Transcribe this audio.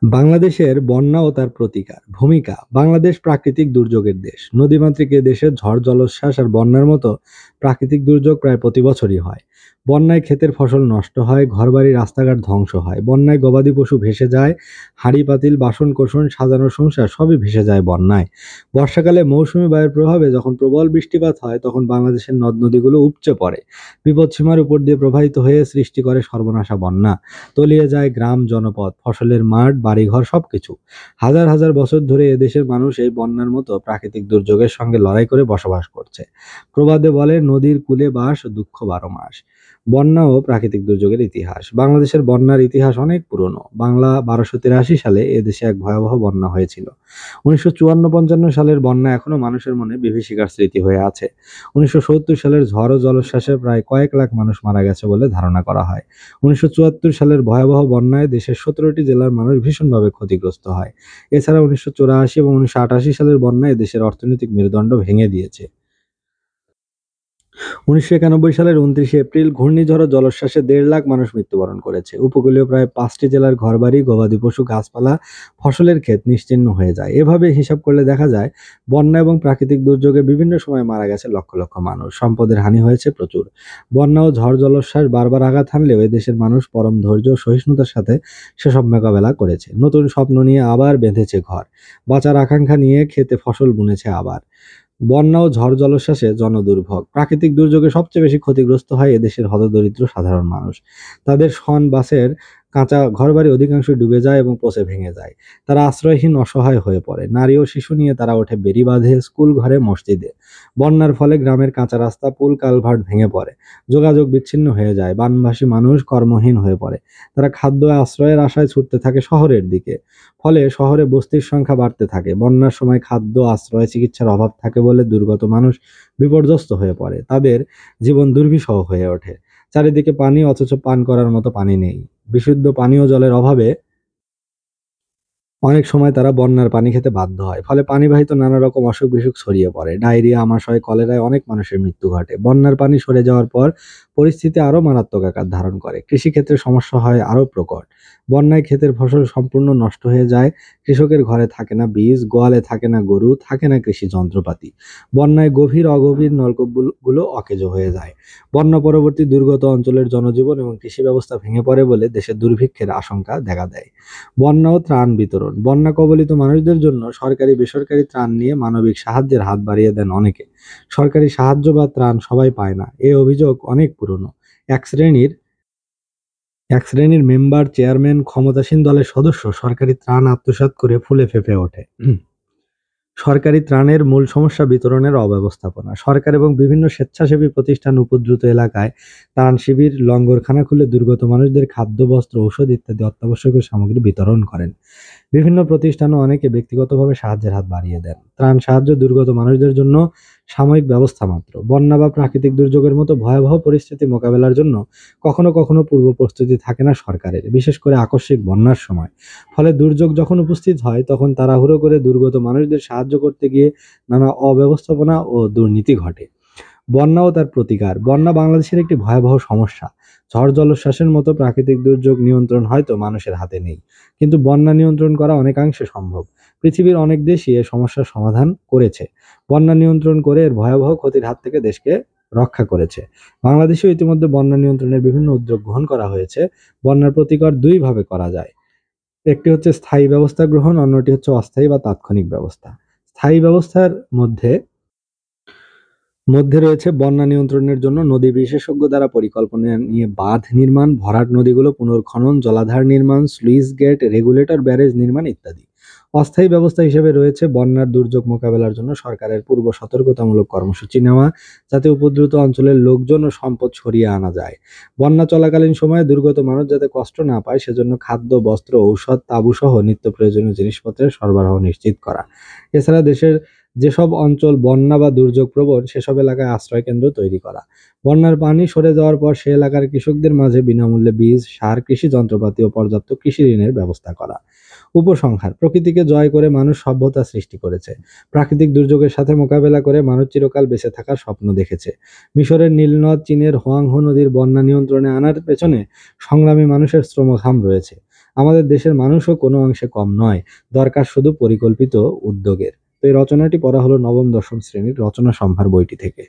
বাংলাদেশের বন্যা ও তার প্রতিকার ভূমিকা। বাংলাদেশ প্রাকৃতিক দুর্যোগের দেশ। নদীমাতৃক এ দেশে ঝড় জলোচ্ছ্বাস আর বন্যার মতো প্রাকৃতিক দুর্যোগ প্রায় প্রতি বছরই হয়। বন্যায় ক্ষেতের ফসল নষ্ট হয়, ঘরবাড়ি রাস্তাঘাট ধ্বংস হয়, বন্যায় গবাদি পশু ভেসে যায়, হাঁড়ি পাতিল বাসন কোসন সাজানো সংসার সবই ভেসে যায় বন্যায়। বর্ষাকালে মৌসুমী বায়ুর প্রভাবে যখন প্রবল বৃষ্টিপাত হয় তখন বাংলাদেশের নদ নদীগুলো উপচে পড়ে, বিপদসীমার উপর দিয়ে প্রবাহিত হয়ে সৃষ্টি করে সর্বনাশা বন্যা। তলিয়ে যায় গ্রাম জনপদ, ফসলের মাঠ, বাড়িঘর সবকিছু। হাজার হাজার বছর ধরে এদেশের মানুষ এই বন্যার মতো প্রাকৃতিক দুর্যোগের সঙ্গে লড়াই করে বসবাস করছে। প্রবাদে বলে, নদীর কূলে বাস, দুঃখ 12 মাস। বন্যা ও প্রাকৃতিক দুর্যোগের ইতিহাস। বাংলাদেশের বন্যার ইতিহাস অনেক পুরনো। বাংলা 1283 সালে এদেশে এক ভয়াবহ বন্যা হয়েছিল। 1954-55 সালের বন্যা এখনো মানুষের মনে বিভীষিকার স্মৃতি হয়ে আছে। 1970 সালের ঝড় ও জলোচ্ছ্বাসে প্রায় কয়েক লাখ মানুষ মারা গেছে বলে ধারণা করা হয়। 1974 সালের ভয়াবহ বন্যায় দেশের 17টি জেলার মানুষ ভীষণভাবে ক্ষতিগ্রস্ত হয়। এছাড়া 1984 এবং 1988 সালের বন্যায় দেশের অর্থনৈতিক মেরুদণ্ড ভেঙে দিয়েছে। 1991 সালের 29শে এপ্রিল ঘূর্ণিঝড় ও জলোচ্ছ্বাসে 1.5 লাখ মানুষ মৃত্যুবরণ করেছে। উপকূলীয় প্রায় 5টি জেলার ঘরবাড়ি, গবাদি পশু, গাছপালা, ফসলের ক্ষেত নিশ্চিহ্ন হয়ে যায়। এভাবে হিসাব করলে দেখা যায় বন্যা এবং প্রাকৃতিক দুর্যোগে বিভিন্ন সময় মারা গেছে লক্ষ লক্ষ মানুষ, সম্পদের হানি হয়েছে প্রচুর। বন্যা ও ঝড় জলোচ্ছ্বাস বারবার আঘাত হানলেও এদেশের মানুষ পরম ধৈর্য ও সহিষ্ণুতার সাথে সেসব মোকাবেলা করেছে। নতুন স্বপ্ন নিয়ে আবার বেঁধেছে ঘর, বাঁচার আকাঙ্ক্ষা নিয়ে খেতে ফসল বুনেছে আবার। বন্যা ও ঝড় জলোচ্ছ্বাসে জনদুর্ভোগ। প্রাকৃতিক দুর্যোগে সবচেয়ে বেশি ক্ষতিগ্রস্ত হয় এদেশের হতদরিদ্র সাধারণ মানুষ। তাদের শন বাসের কাঁচা ঘরবাড়ি অধিকাংশ ডুবে যায় এবং পচে ভেঙে যায়। তারা আশ্রয়হীন, অসহায় হয়ে পড়ে। নারী ও শিশু নিয়ে তারা ওঠে বেড়ি বাঁধে, স্কুল ঘরে, মসজিদে। বন্যার ফলে গ্রামের কাঁচা রাস্তা, পুল, কালভার্ট ভেঙে পড়ে। যোগাযোগ বিচ্ছিন্ন হয়ে যায়। বানভাসী মানুষ কর্মহীন হয়ে পড়ে। তারা খাদ্য আশ্রয়ের আশায় ছুটতে থাকে শহরের দিকে। ফলে শহরে বস্তির সংখ্যা বাড়তে থাকে। বন্যার সময় খাদ্য, আশ্রয়, চিকিৎসার অভাব থাকে বলে দুর্গত মানুষ বিপর্যস্ত হয়ে পড়ে। তাদের জীবন দুর্বিষহ হয়ে ওঠে। চারিদিকে পানি, অথচ পান করার মতো পানি নেই। বিশুদ্ধ পানীয় জলের অভাবে অনেক সময় তারা বন্যার পানি খেতে বাধ্য হয়। ফলে পানিবাহিত নানা রকম অসুখ বিসুখ ছড়িয়ে পড়ে। ডায়রিয়া, আমাশয়, কলেরায় অনেক মানুষের মৃত্যু ঘটে। বন্যার পানি সরে যাওয়ার পর পরিস্থিতি আরো মারাত্মক আকার ধারণ করে। কৃষিক্ষেত্রে সমস্যা হয় আরো প্রকট। বন্যায় ক্ষেতের ফসল সম্পূর্ণ নষ্ট হয়ে যায়। কৃষকের ঘরে থাকে না বীজ, গোয়ালে থাকে না গরু, থাকে না কৃষি যন্ত্রপাতি। বন্যায় গভীর অগভীর নলকূপগুলো অকেজো হয়ে যায়। বন্যা পরবর্তী দুর্গত অঞ্চলের জনজীবন এবং কৃষি ব্যবস্থা ভেঙে পড়ে বলে দেশে দুর্ভিক্ষের আশঙ্কা দেখা দেয়। বন্যা ও ত্রাণ বিতরণ। বন্যা কবলিত মানুষদের জন্য সরকারি বেসরকারি ত্রাণ নিয়ে মানবিক সাহায্যের হাত বাড়িয়ে দেন অনেকে। সরকারি সাহায্য বা ত্রাণ সবাই পায় না, এই অভিযোগ অনেক পুরনো। এক শ্রেণীর এক শ্রেণীর মেম্বার, চেয়ারম্যান, ক্ষমতাসীন দলের সদস্য সরকারি ত্রাণ আত্মসাৎ করে ফুলে ফেঁপে ওঠে। সরকারি ত্রাণের মূল সমস্যা বিতরণের অব্যবস্থাপনা। সরকার এবং বিভিন্ন স্বেচ্ছাসেবী প্রতিষ্ঠান উপদ্রুত এলাকায় ত্রাণ শিবির, লঙ্গরখানা খুলে দুর্গত মানুষদের খাদ্য, বস্ত্র, ঔষধ ইত্যাদি অত্যাবশ্যকীয় সামগ্রী বিতরণ করেন। বিভিন্ন প্রতিষ্ঠান ও অনেকে ব্যক্তিগতভাবে সাহায্যের হাত বাড়িয়ে দেন। ত্রাণ সাহায্য দুর্গত মানুষদের জন্য সাময়িক ব্যবস্থা মাত্র। বন্যা বা প্রাকৃতিক দুর্যোগের মতো ভয়াবহ পরিস্থিতি মোকাবেলার জন্য কখনো কখনো পূর্ব প্রস্তুতি থাকে না সরকারের, বিশেষ করে আকস্মিক বন্যার সময়। ফলে দুর্যোগ যখন উপস্থিত হয় তখন তাড়াহুড়ো করে দুর্গত মানুষদের সাহায্য করতে গিয়ে নানা অব্যবস্থাপনা ও দুর্নীতি ঘটে। বন্যা ও তার প্রতিকার। বন্যা বাংলাদেশের একটি ভয়াবহ সমস্যা। ঝড় জলোচ্ছ্বাসের মতো প্রাকৃতিক দুর্যোগ নিয়ন্ত্রণ হয়তো মানুষের হাতে নেই, কিন্তু বন্যা নিয়ন্ত্রণ করা অনেকাংশে সম্ভব। পৃথিবীর অনেক দেশই এ সমস্যার সমাধান করেছে। বন্যা নিয়ন্ত্রণ করে এর ভয়াবহ ক্ষতির হাত থেকে দেশকে রক্ষা করেছে। বাংলাদেশেও ইতিমধ্যে বন্যা নিয়ন্ত্রণের বিভিন্ন উদ্যোগ গ্রহণ করা হয়েছে। বন্যার প্রতিকার দুই ভাবে করা যায়। একটি হচ্ছে স্থায়ী ব্যবস্থা গ্রহণ, অন্যটি হচ্ছে অস্থায়ী বা তাৎক্ষণিক ব্যবস্থা। স্থায়ী ব্যবস্থার মধ্যে মধ্যে রয়েছে বন্যা নিয়ন্ত্রণের জন্য নদী বিশেষজ্ঞ দ্বারা পরিকল্পনা নিয়ে বাঁধ নির্মাণ, ভরাট নদীগুলো পুনর্খনন, জলাধার নির্মাণ, স্লুইস গেট, রেগুলেটর, ব্যারেজ নির্মাণ ইত্যাদি। অস্থায়ী ব্যবস্থা হিসেবে রয়েছে বন্যার দুর্যোগ মোকাবেলার জন্য সরকারের পূর্ব সতর্কতামূলক কর্মসূচি নেওয়া, যাতে উপদ্রুত অঞ্চলের লোকজন ও সম্পদ সরিয়ে আনা যায়। বন্যা চলাকালীন সময়ে দুর্গত মানুষ যাতে কষ্ট না পায় সেজন্য খাদ্য, বস্ত্র, ঔষধ, তাঁবুসহ নিত্য প্রয়োজনীয় জিনিসপত্রের সরবরাহ নিশ্চিত করা। এছাড়া দেশের যেসব অঞ্চল বন্যা বা দুর্যোগ প্রবণ সেসব এলাকায় আশ্রয় কেন্দ্র তৈরি করা। বন্যার পানি সরে যাওয়ার পর সে এলাকার কৃষকদের মাঝে বিনামূল্যে বীজ, সার, কৃষি যন্ত্রপাতি ও পর্যাপ্ত কৃষি ঋণের ব্যবস্থা করা। উপসংহার: প্রকৃতিকে জয় করে মানুষ সভ্যতা সৃষ্টি করেছে। প্রাকৃতিক দুর্যোগের সাথে মোকাবেলা করে মানুষ চিরকাল বেঁচে থাকার স্বপ্ন দেখেছে। মিশরের নীলনদ, চীনের হোয়াংহো নদীর বন্যা নিয়ন্ত্রণে আনার পেছনে সংগ্রামী মানুষের শ্রমঘাম রয়েছে। আমাদের দেশের মানুষও কোনো অংশে কম নয়, দরকার শুধু পরিকল্পিত উদ্যোগের। তো এই রচনাটি পড়া হলো নবম দশম শ্রেণীর রচনা সম্ভার বইটি থেকে।